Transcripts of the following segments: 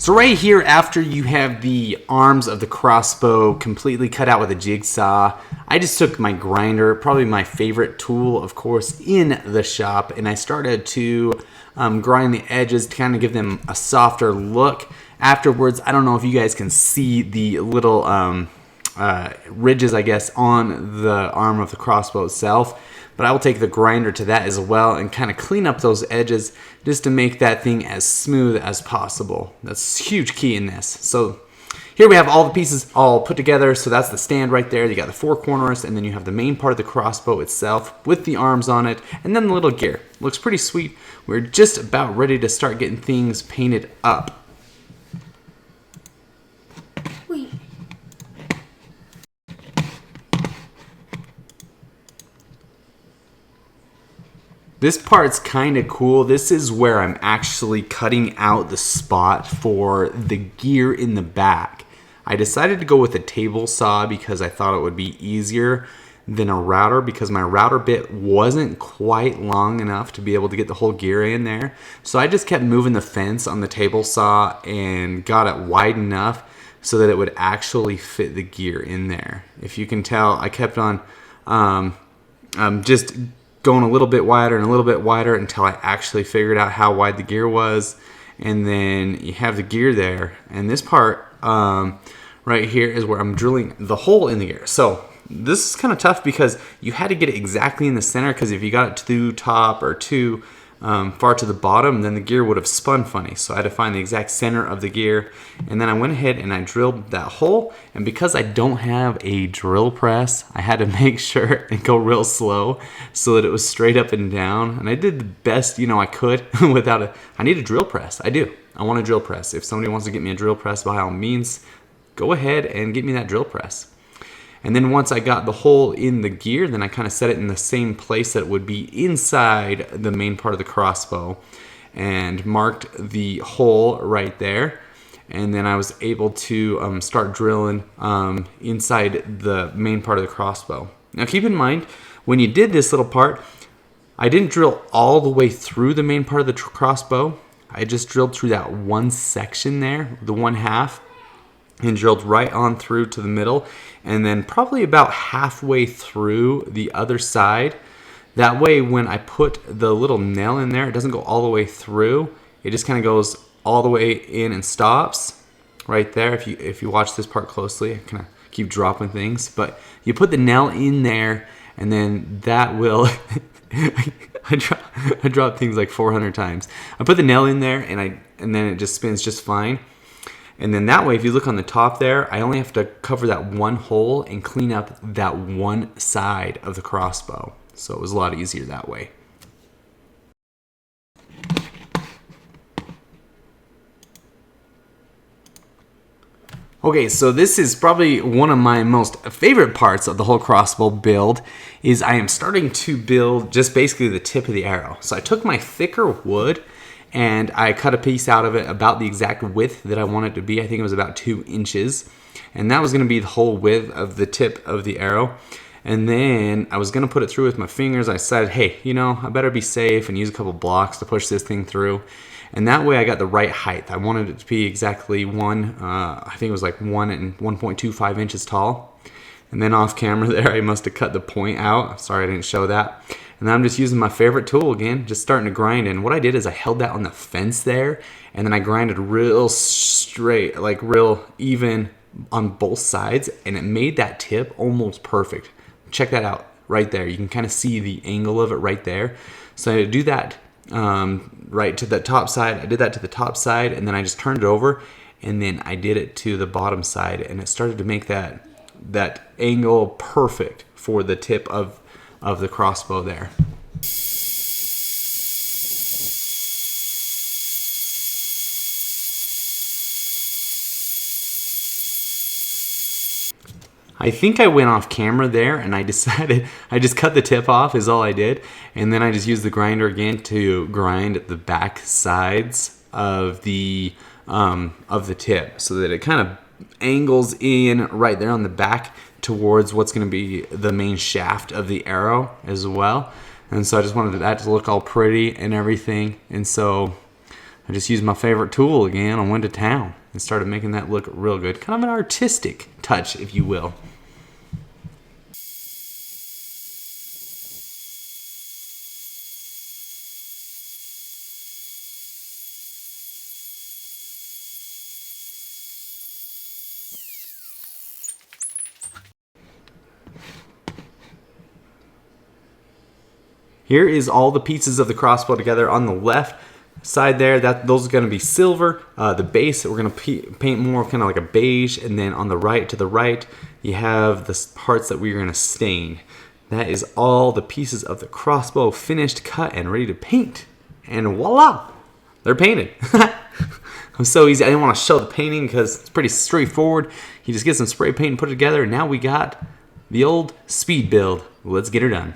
So right here, after you have the arms of the crossbow completely cut out with a jigsaw, I just took my grinder, probably my favorite tool, of course, in the shop, and I started to grind the edges to kind of give them a softer look. Afterwards, I don't know if you guys can see the little ridges, I guess, on the arm of the crossbow itself. But I will take the grinder to that as well and kind of clean up those edges just to make that thing as smooth as possible. That's a huge key in this. So here we have all the pieces all put together. So that's the stand right there. You got the four corners, and then you have the main part of the crossbow itself with the arms on it, and then the little gear. Looks pretty sweet. We're just about ready to start getting things painted up. This part's kind of cool. This is where I'm actually cutting out the spot for the gear in the back. I decided to go with a table saw because I thought it would be easier than a router, because my router bit wasn't quite long enough to be able to get the whole gear in there. So I just kept moving the fence on the table saw and got it wide enough so that it would actually fit the gear in there. If you can tell, I kept on just going a little bit wider and a little bit wider until I actually figured out how wide the gear was. And then you have the gear there, and this part right here is where I'm drilling the hole in the gear. So this is kind of tough because you had to get it exactly in the center, because if you got it too top or too far to the bottom, then the gear would have spun funny. So I had to find the exact center of the gear, and then I went ahead and I drilled that hole. And because I don't have a drill press, I had to make sure and go real slow so that it was straight up and down. And I did the best I could without I need a drill press. I want a drill press. If somebody wants to get me a drill press, by all means, go ahead and get me that drill press. And then once I got the hole in the gear, then I kind of set it in the same place that it would be inside the main part of the crossbow, and marked the hole right there. And then I was able to start drilling inside the main part of the crossbow. Now keep in mind, when you did this little part, I didn't drill all the way through the main part of the crossbow. I just drilled through that one section there, the one half, and drilled right on through to the middle, and then probably about halfway through the other side. That way, when I put the little nail in there, it doesn't go all the way through. It just kind of goes all the way in and stops right there. If you watch this part closely, I kind of keep dropping things, but you put the nail in there, and then that will I dropped things like 400 times. I put the nail in there, and then it just spins just fine. And then that way, if you look on the top there, I only have to cover that one hole and clean up that one side of the crossbow. So it was a lot easier that way. Okay, so this is probably one of my most favorite parts of the whole crossbow build, is I am starting to build just basically the tip of the arrow. So I took my thicker wood, and I cut a piece out of it about the exact width that I want it to be. I think it was about 2 inches. And that was going to be the whole width of the tip of the arrow. And then I was going to put it through with my fingers. I decided, hey, I better be safe and use a couple blocks to push this thing through. And that way I got the right height. I wanted it to be exactly I think it was like 1 and 1.25 inches tall. And then off camera there, I must have cut the point out. Sorry, I didn't show that. And then I'm just using my favorite tool again, just starting to grind. And what I did is I held that on the fence there, and then I grinded real straight, like real even on both sides, and it made that tip almost perfect. Check that out right there. You can kind of see the angle of it right there. So I do that right to the top side. I did that to the top side, and then I just turned it over, and then I did it to the bottom side, and it started to make that angle perfect for the tip of the crossbow there. I think I went off camera there, and I decided I just cut the tip off is all I did, and then I just used the grinder again to grind the back sides of the tip so that it kind of angles in right there on the back towards what's going to be the main shaft of the arrow as well. And so I just wanted that to look all pretty and everything. And so I just used my favorite tool again. I went to town and started making that look real good. Kind of an artistic touch, if you will. Here is all the pieces of the crossbow together. On the left side there, those are going to be silver. The base, we're going to paint more kind of like a beige. And then on the right, to the right, you have the parts that we're going to stain. That is all the pieces of the crossbow finished, cut, and ready to paint. And voila, they're painted. It was so easy. I didn't want to show the painting because it's pretty straightforward. You just get some spray paint and put it together, and now we got the old speed build. Let's get her done.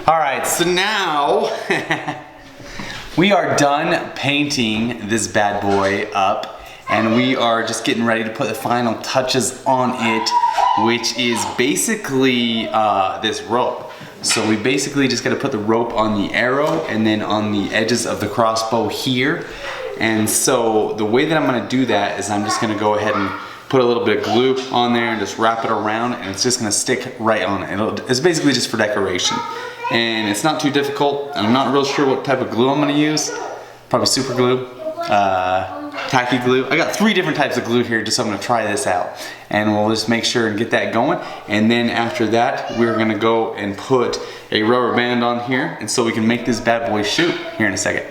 All right, so now we are done painting this bad boy up, and we are just getting ready to put the final touches on it, which is basically this rope. So we basically just gotta put the rope on the arrow and then on the edges of the crossbow here. And so the way that I'm gonna do that is I'm just gonna go ahead and put a little bit of glue on there and just wrap it around, and it's just gonna stick right on it. It's basically just for decoration. And it's not too difficult. I'm not real sure what type of glue I'm gonna use. Probably super glue, tacky glue. I got 3 different types of glue here, just so I'm gonna try this out. And we'll just make sure and get that going. And then after that, we're gonna go and put a rubber band on here, and so we can make this bad boy shoot here in a second.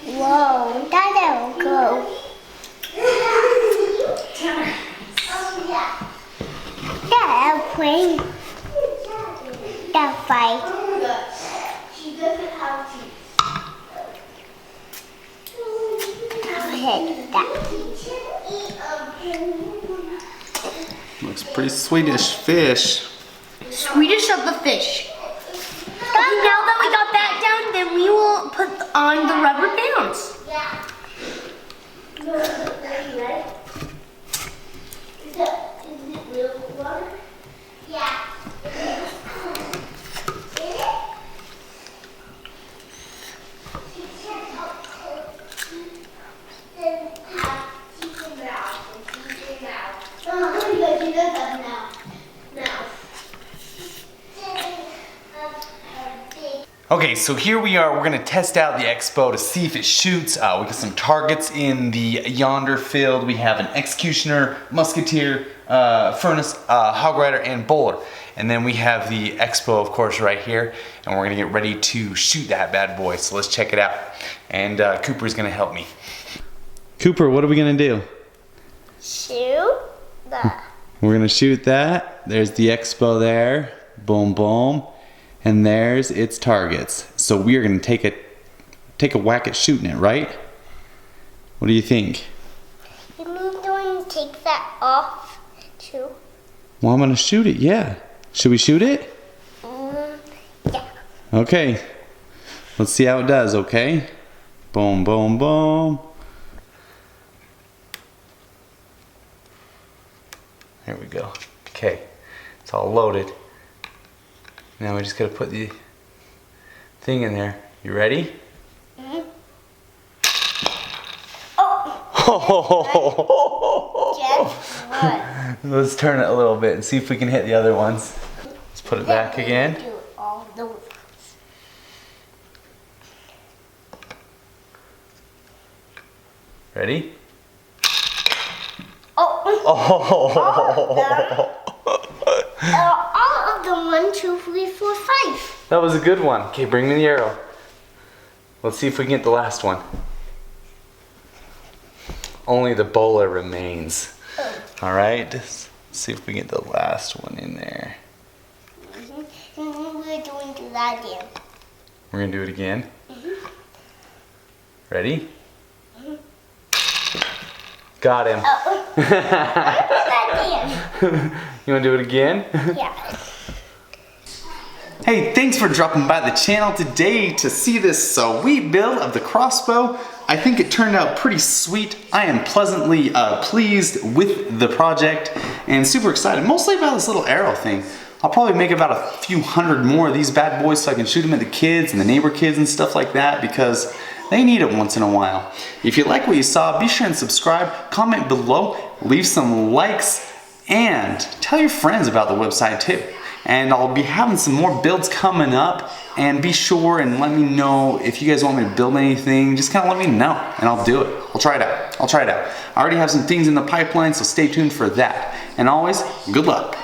Whoa, that'll go. That airplane. That fight. She doesn't have to. I'll hit that. Looks pretty Swedish fish. Swedish of the fish. Okay, now that we got that down, then we will put on the rubber bands. Yeah. Is it real water? Yeah. Okay, so here we are. We're gonna test out the Expo to see if it shoots. We got some targets in the yonder field. We have an Executioner, Musketeer, Furnace, Hog Rider, and Bowler. And then we have the Expo, of course, right here. And we're gonna get ready to shoot that bad boy. So let's check it out. And Cooper's gonna help me. Cooper, what are we gonna do? Shoot the. We're gonna shoot that. There's the Expo there. Boom, boom. And there's its targets. So we are gonna take a whack at shooting it, right? What do you think? You mean doing take that off too? Well, I'm gonna shoot it, yeah. Should we shoot it? Yeah. Okay. Let's see how it does, okay? Boom, boom, boom. There we go. Okay. It's all loaded. Now we just gotta put the thing in there. You ready? Mm-hmm. Just what? Let's turn it a little bit and see if we can hit the other ones. Let's put it back again. Do all those. Ready? Oh. All of them. 1, 2, 3, 4, 5. That was a good one. Okay, bring me the arrow. Let's see if we can get the last one. Only the bowler remains. All right, let's see if we get the last one in there. We're doing that again. We're gonna do it again. Ready? Got him. You wanna do it again? Yeah. Hey, thanks for dropping by the channel today to see this sweet build of the crossbow. I think it turned out pretty sweet. I am pleasantly pleased with the project and super excited, mostly about this little arrow thing. I'll probably make about a few hundred more of these bad boys so I can shoot them at the kids and the neighbor kids and stuff like that because they need it once in a while. If you like what you saw, be sure and subscribe, comment below, leave some likes, and tell your friends about the website too. And I'll be having some more builds coming up, and be sure and let me know if you guys want me to build anything. Just kind of let me know and I'll do it. I'll try it out. I already have some things in the pipeline, so stay tuned for that. And always, good luck.